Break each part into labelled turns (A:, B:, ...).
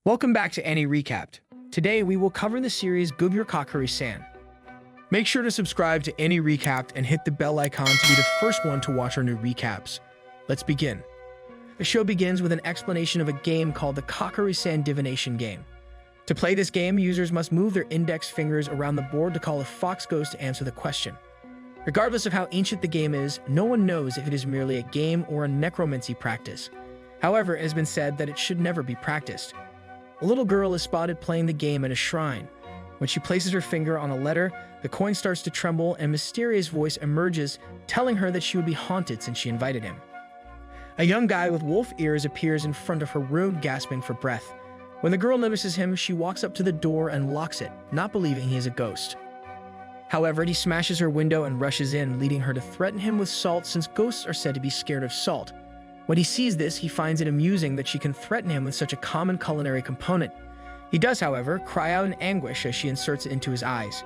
A: Welcome back to Annie Recapped. Today we will cover the series Gubyer Kakuri-san. Make sure to subscribe to Annie Recapped and hit the bell icon to be the first one to watch our new recaps. Let's begin. The show begins with an explanation of a game called the Kakuri-san Divination Game. To play this game, users must move their index fingers around the board to call a fox ghost to answer the question. Regardless of how ancient the game is, no one knows if it is merely a game or a necromancy practice. However, it has been said that it should never be practiced. A little girl is spotted playing the game at a shrine. When she places her finger on a letter, the coin starts to tremble and a mysterious voice emerges, telling her that she would be haunted since she invited him. A young guy with wolf ears appears in front of her room, gasping for breath. When the girl notices him, she walks up to the door and locks it, not believing he is a ghost. However, he smashes her window and rushes in, leading her to threaten him with salt since ghosts are said to be scared of salt. When he sees this, he finds it amusing that she can threaten him with such a common culinary component. He does, however, cry out in anguish as she inserts it into his eyes.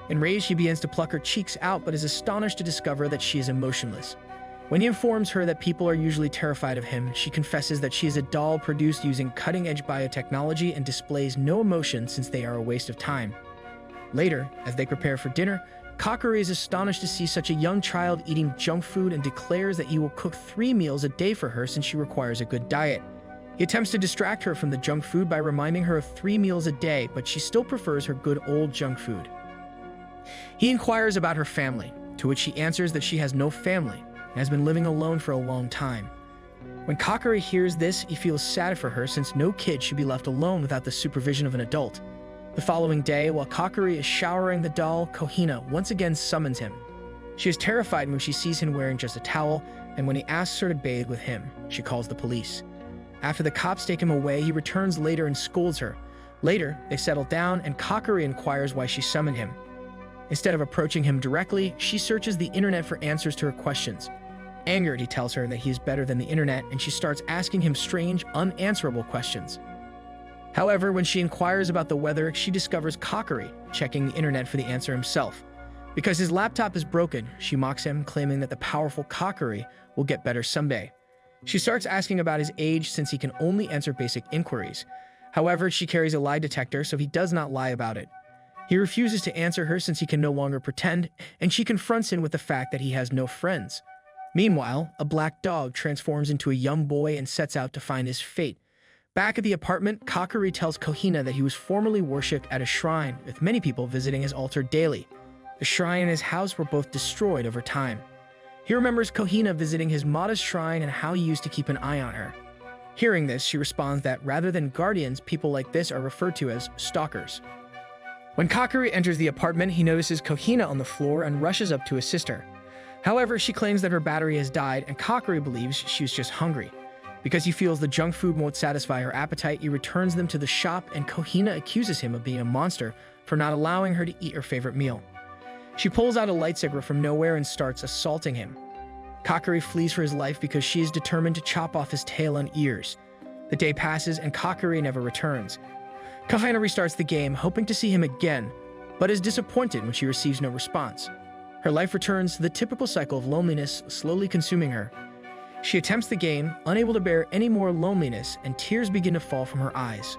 A: Enraged, he begins to pluck her cheeks out, but is astonished to discover that she is emotionless. When he informs her that people are usually terrified of him, she confesses that she is a doll produced using cutting-edge biotechnology and displays no emotion since they are a waste of time. Later, as they prepare for dinner, Kakuri is astonished to see such a young child eating junk food and declares that he will cook 3 meals a day for her since she requires a good diet. He attempts to distract her from the junk food by reminding her of 3 meals a day, but she still prefers her good old junk food. He inquires about her family, to which she answers that she has no family and has been living alone for a long time. When Kakuri hears this, he feels sad for her since no kid should be left alone without the supervision of an adult. The following day, while Kakuri is showering the doll, Kohina once again summons him. She is terrified when she sees him wearing just a towel, and when he asks her to bathe with him, she calls the police. After the cops take him away, he returns later and scolds her. Later, they settle down, and Kakuri inquires why she summoned him. Instead of approaching him directly, she searches the internet for answers to her questions. Angered, he tells her that he is better than the internet, and she starts asking him strange, unanswerable questions. However, when she inquires about the weather, she discovers Kakuri checking the internet for the answer himself. Because his laptop is broken, she mocks him, claiming that the powerful Kakuri will get better someday. She starts asking about his age since he can only answer basic inquiries. However, she carries a lie detector, so he does not lie about it. He refuses to answer her since he can no longer pretend, and she confronts him with the fact that he has no friends. Meanwhile, a black dog transforms into a young boy and sets out to find his fate. Back at the apartment, Kakuri tells Kohina that he was formerly worshipped at a shrine, with many people visiting his altar daily. The shrine and his house were both destroyed over time. He remembers Kohina visiting his modest shrine and how he used to keep an eye on her. Hearing this, she responds that rather than guardians, people like this are referred to as stalkers. When Kakuri enters the apartment, he notices Kohina on the floor and rushes up to assist her. However, she claims that her battery has died, and Kakuri believes she was just hungry. Because he feels the junk food won't satisfy her appetite, he returns them to the shop, and Kohina accuses him of being a monster for not allowing her to eat her favorite meal. She pulls out a lightsaber from nowhere and starts assaulting him. Kakuri flees for his life because she is determined to chop off his tail and ears. The day passes, and Kakuri never returns. Kohina restarts the game, hoping to see him again, but is disappointed when she receives no response. Her life returns to the typical cycle of loneliness, slowly consuming her. She attempts the game, unable to bear any more loneliness, and tears begin to fall from her eyes.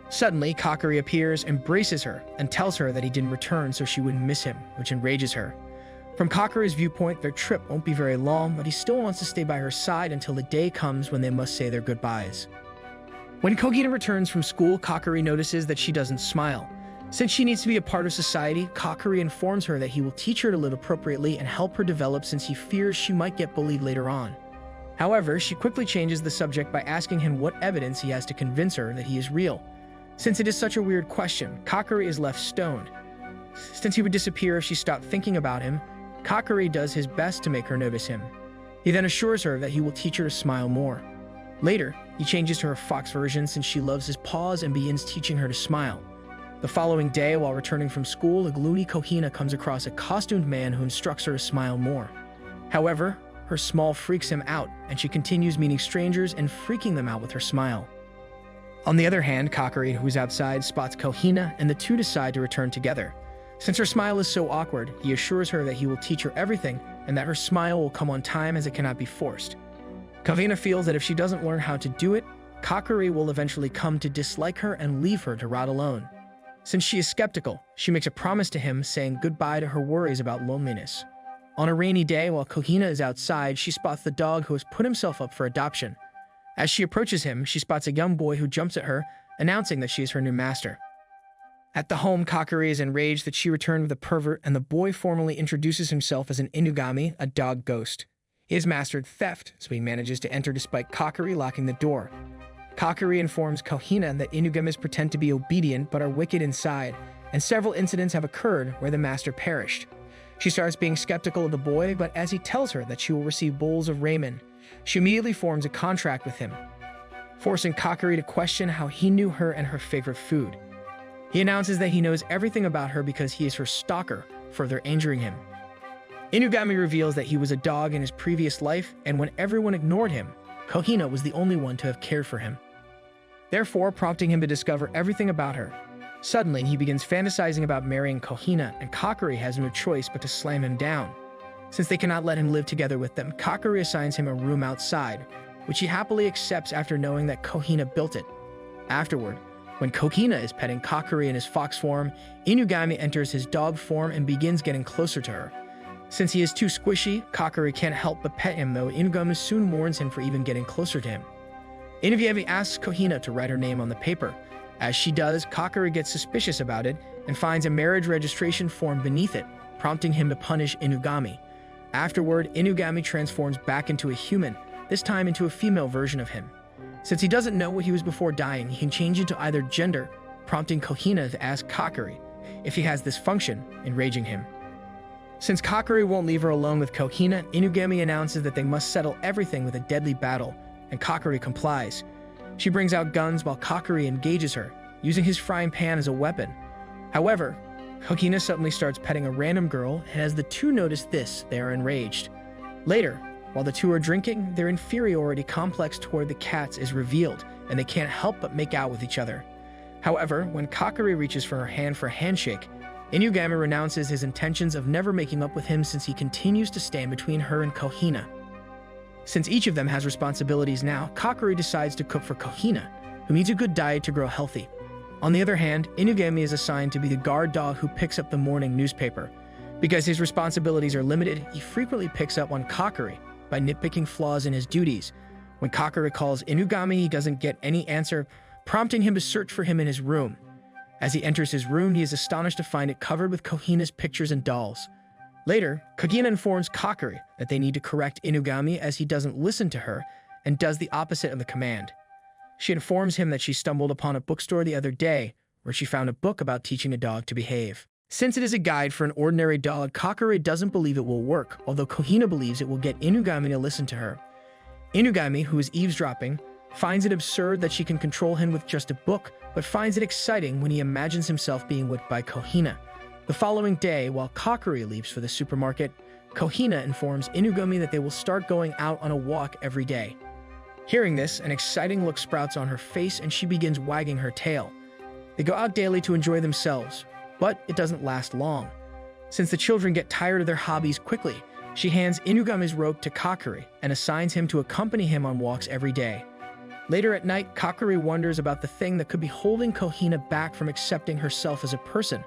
A: Suddenly, Kakuri appears, embraces her, and tells her that he didn't return so she wouldn't miss him, which enrages her. From Kakuri's viewpoint, their trip won't be very long, but he still wants to stay by her side until the day comes when they must say their goodbyes. When Kohina returns from school, Kakuri notices that she doesn't smile. Since she needs to be a part of society, Kakuri informs her that he will teach her to live appropriately and help her develop since he fears she might get bullied later on. However, she quickly changes the subject by asking him what evidence he has to convince her that he is real. Since it is such a weird question, Kakuri is left stoned. Since he would disappear if she stopped thinking about him, Kakuri does his best to make her notice him. He then assures her that he will teach her to smile more. Later, he changes to her fox version since she loves his paws and begins teaching her to smile. The following day, while returning from school, a gloomy Kohina comes across a costumed man who instructs her to smile more. However, her smile freaks him out, and she continues meeting strangers and freaking them out with her smile. On the other hand, Kakuri, who is outside, spots Kohina, and the two decide to return together. Since her smile is so awkward, he assures her that he will teach her everything and that her smile will come on time as it cannot be forced. Kohina feels that if she doesn't learn how to do it, Kakari will eventually come to dislike her and leave her to rot alone. Since she is skeptical, she makes a promise to him, saying goodbye to her worries about loneliness. On a rainy day, while Kohina is outside, she spots the dog who has put himself up for adoption. As she approaches him, she spots a young boy who jumps at her, announcing that she is her new master. At the home, Kakari is enraged that she returned with a pervert, and the boy formally introduces himself as an Inugami, a dog ghost. He has mastered theft, so he manages to enter despite Kakari locking the door. Kakari informs Kohina that Inugamis pretend to be obedient but are wicked inside, and several incidents have occurred where the master perished. She starts being skeptical of the boy, but as he tells her that she will receive bowls of ramen, she immediately forms a contract with him, forcing Kakari to question how he knew her and her favorite food. He announces that he knows everything about her because he is her stalker, further injuring him. Inugami reveals that he was a dog in his previous life, and when everyone ignored him, Kohina was the only one to have cared for him, therefore prompting him to discover everything about her. Suddenly, he begins fantasizing about marrying Kohina, and Kakari has no choice but to slam him down. Since they cannot let him live together with them, Kakari assigns him a room outside, which he happily accepts after knowing that Kohina built it. Afterward, when Kohina is petting Kakari in his fox form, Inugami enters his dog form and begins getting closer to her. Since he is too squishy, Kakari can't help but pet him, though Inugami soon warns him for even getting closer to him. Inugami asks Kohina to write her name on the paper. As she does, Kakari gets suspicious about it and finds a marriage registration form beneath it, prompting him to punish Inugami. Afterward, Inugami transforms back into a human, this time into a female version of him. Since he doesn't know what he was before dying, he can change into either gender, prompting Kohina to ask Kakari if he has this function, enraging him. Since Kakari won't leave her alone with Kohina, Inugami announces that they must settle everything with a deadly battle, and Kakari complies. She brings out guns while Kakari engages her, using his frying pan as a weapon. However, Kohina suddenly starts petting a random girl, and as the two notice this, they are enraged. Later, while the two are drinking, their inferiority complex toward the cats is revealed, and they can't help but make out with each other. However, when Kakari reaches for her hand for a handshake, Inugami renounces his intentions of never making up with him since he continues to stand between her and Kohina. Since each of them has responsibilities now, Kakari decides to cook for Kohina, who needs a good diet to grow healthy. On the other hand, Inugami is assigned to be the guard dog who picks up the morning newspaper. Because his responsibilities are limited, he frequently picks up on Kakari by nitpicking flaws in his duties. When Kakari calls Inugami, he doesn't get any answer, prompting him to search for him in his room. As he enters his room, he is astonished to find it covered with Kohina's pictures and dolls. Later, Kohina informs Kakari that they need to correct Inugami as he doesn't listen to her and does the opposite of the command. She informs him that she stumbled upon a bookstore the other day where she found a book about teaching a dog to behave. Since it is a guide for an ordinary dog, Kakari doesn't believe it will work, although Kohina believes it will get Inugami to listen to her. Inugami, who is eavesdropping, finds it absurd that she can control him with just a book, but finds it exciting when he imagines himself being whipped by Kohina. The following day, while Kakari leaves for the supermarket, Kohina informs Inugami that they will start going out on a walk every day. Hearing this, an exciting look sprouts on her face and she begins wagging her tail. They go out daily to enjoy themselves, but it doesn't last long. Since the children get tired of their hobbies quickly, she hands Inugami's rope to Kakari and assigns him to accompany him on walks every day. Later at night, Kakari wonders about the thing that could be holding Kohina back from accepting herself as a person,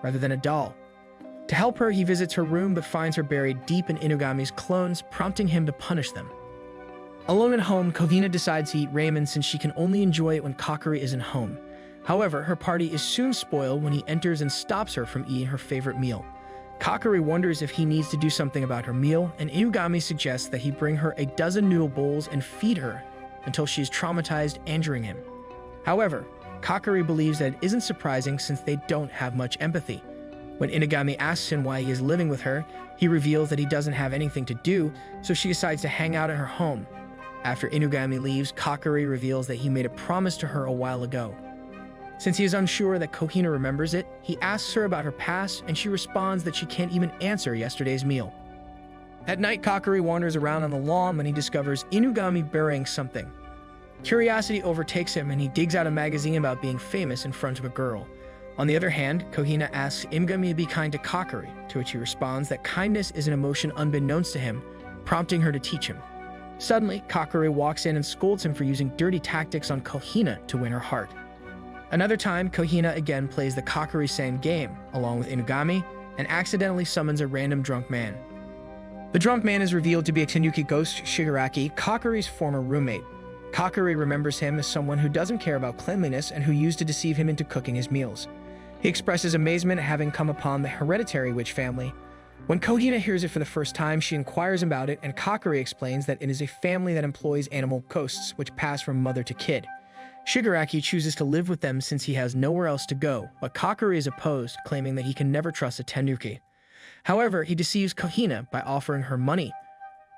A: rather than a doll. To help her, he visits her room but finds her buried deep in Inugami's clones, prompting him to punish them. Alone at home, Kohina decides to eat ramen since she can only enjoy it when Kakari isn't home. However, her party is soon spoiled when he enters and stops her from eating her favorite meal. Kakari wonders if he needs to do something about her meal, and Inugami suggests that he bring her a dozen noodle bowls and feed her until she is traumatized, injuring him. However, Kakari believes that it isn't surprising since they don't have much empathy. When Inugami asks him why he is living with her, he reveals that he doesn't have anything to do, so she decides to hang out at her home. After Inugami leaves, Kakari reveals that he made a promise to her a while ago. Since he is unsure that Kohina remembers it, he asks her about her past, and she responds that she can't even answer yesterday's meal. At night, Kakari wanders around on the lawn when he discovers Inugami burying something. Curiosity overtakes him and he digs out a magazine about being famous in front of a girl. On the other hand, Kohina asks Inugami to be kind to Kakari, to which he responds that kindness is an emotion unbeknownst to him, prompting her to teach him. Suddenly, Kakari walks in and scolds him for using dirty tactics on Kohina to win her heart. Another time, Kohina again plays the Kakari-san game, along with Inugami, and accidentally summons a random drunk man. The drunk man is revealed to be a Tanuki ghost Shigaraki, Kakari's former roommate. Kakari remembers him as someone who doesn't care about cleanliness and who used to deceive him into cooking his meals. He expresses amazement at having come upon the hereditary witch family. When Kohina hears it for the first time, she inquires about it, and Kakari explains that it is a family that employs animal ghosts, which pass from mother to kid. Shigaraki chooses to live with them since he has nowhere else to go, but Kakari is opposed, claiming that he can never trust a Tanuki. However, he deceives Kohina by offering her money,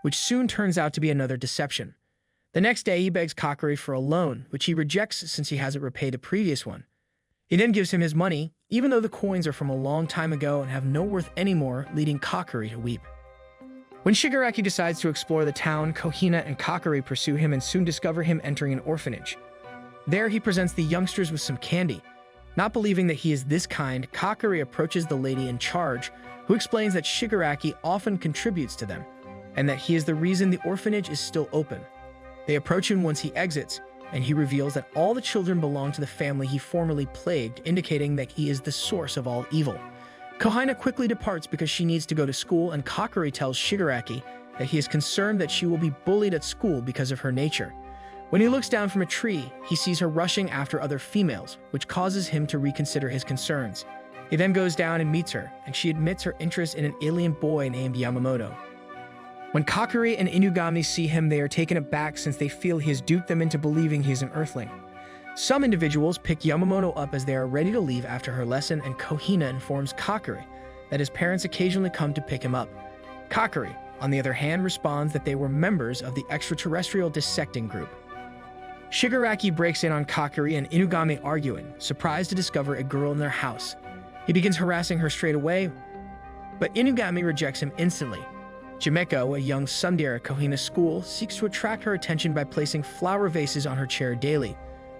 A: which soon turns out to be another deception. The next day, he begs Kakari for a loan, which he rejects since he hasn't repaid a previous one. He then gives him his money, even though the coins are from a long time ago and have no worth anymore, leading Kakari to weep. When Shigaraki decides to explore the town, Kohina and Kakari pursue him and soon discover him entering an orphanage. There, he presents the youngsters with some candy. Not believing that he is this kind, Kakari approaches the lady in charge, who explains that Shigaraki often contributes to them, and that he is the reason the orphanage is still open. They approach him once he exits, and he reveals that all the children belong to the family he formerly plagued, indicating that he is the source of all evil. Kohina quickly departs because she needs to go to school, and Kakari tells Shigaraki that he is concerned that she will be bullied at school because of her nature. When he looks down from a tree, he sees her rushing after other females, which causes him to reconsider his concerns. He then goes down and meets her, and she admits her interest in an alien boy named Yamamoto. When Kakari and Inugami see him, they are taken aback since they feel he has duped them into believing he is an earthling. Some individuals pick Yamamoto up as they are ready to leave after her lesson, and Kohina informs Kakari that his parents occasionally come to pick him up. Kakari, on the other hand, responds that they were members of the extraterrestrial dissecting group. Shigaraki breaks in on Kakari and Inugami arguing, surprised to discover a girl in their house. He begins harassing her straight away, but Inugami rejects him instantly. Jimeko, a young tsundere at Kohina's school, seeks to attract her attention by placing flower vases on her chair daily.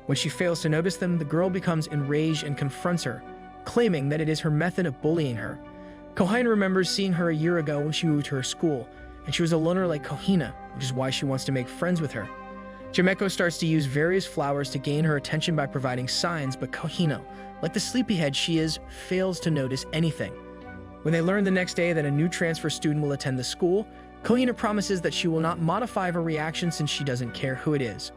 A: When she fails to notice them, the girl becomes enraged and confronts her, claiming that it is her method of bullying her. Kohina remembers seeing her a year ago when she moved to her school, and she was a loner like Kohina, which is why she wants to make friends with her. Jimeko starts to use various flowers to gain her attention by providing signs, but Kohina, like the sleepyhead she is, fails to notice anything. When they learn the next day that a new transfer student will attend the school, Kohina promises that she will not modify her reaction since she doesn't care who it is.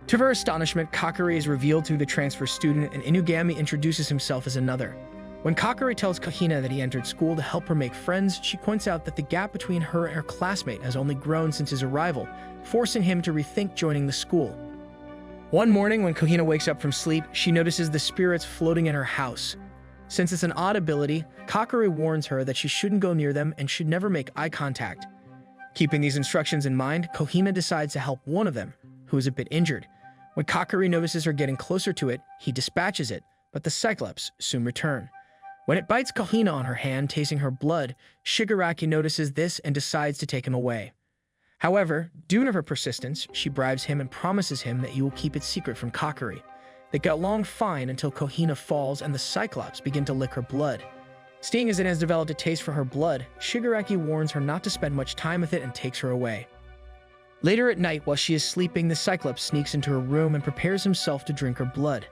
A: To her astonishment, Kakari is revealed to be the transfer student, and Inugami introduces himself as another. When Kakari tells Kohina that he entered school to help her make friends, she points out that the gap between her and her classmate has only grown since his arrival, forcing him to rethink joining the school. One morning, when Kohina wakes up from sleep, she notices the spirits floating in her house. Since it's an odd ability, Kakari warns her that she shouldn't go near them and should never make eye contact. Keeping these instructions in mind, Kohina decides to help one of them, who is a bit injured. When Kakari notices her getting closer to it, he dispatches it, but the Cyclops soon return. When it bites Kohina on her hand, tasting her blood, Shigaraki notices this and decides to take him away. However, due to her persistence, she bribes him and promises him that he will keep it secret from Kakari. They get along fine until Kohina falls and the Cyclops begin to lick her blood. Seeing as it has developed a taste for her blood, Shigaraki warns her not to spend much time with it and takes her away. Later at night, while she is sleeping, the Cyclops sneaks into her room and prepares himself to drink her blood.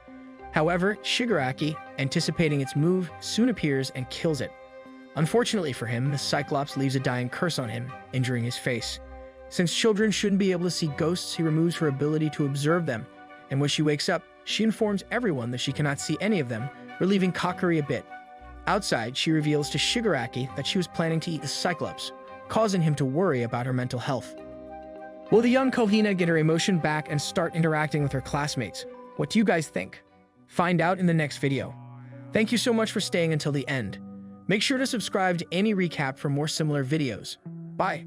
A: However, Shigaraki, anticipating its move, soon appears and kills it. Unfortunately for him, the Cyclops leaves a dying curse on him, injuring his face. Since children shouldn't be able to see ghosts, he removes her ability to observe them, and when she wakes up, she informs everyone that she cannot see any of them, relieving Kakari a bit. Outside, she reveals to Shigaraki that she was planning to eat the Cyclops, causing him to worry about her mental health. Will the young Kohina get her emotion back and start interacting with her classmates? What do you guys think? Find out in the next video. Thank you so much for staying until the end. Make sure to subscribe to Any Recap for more similar videos. Bye.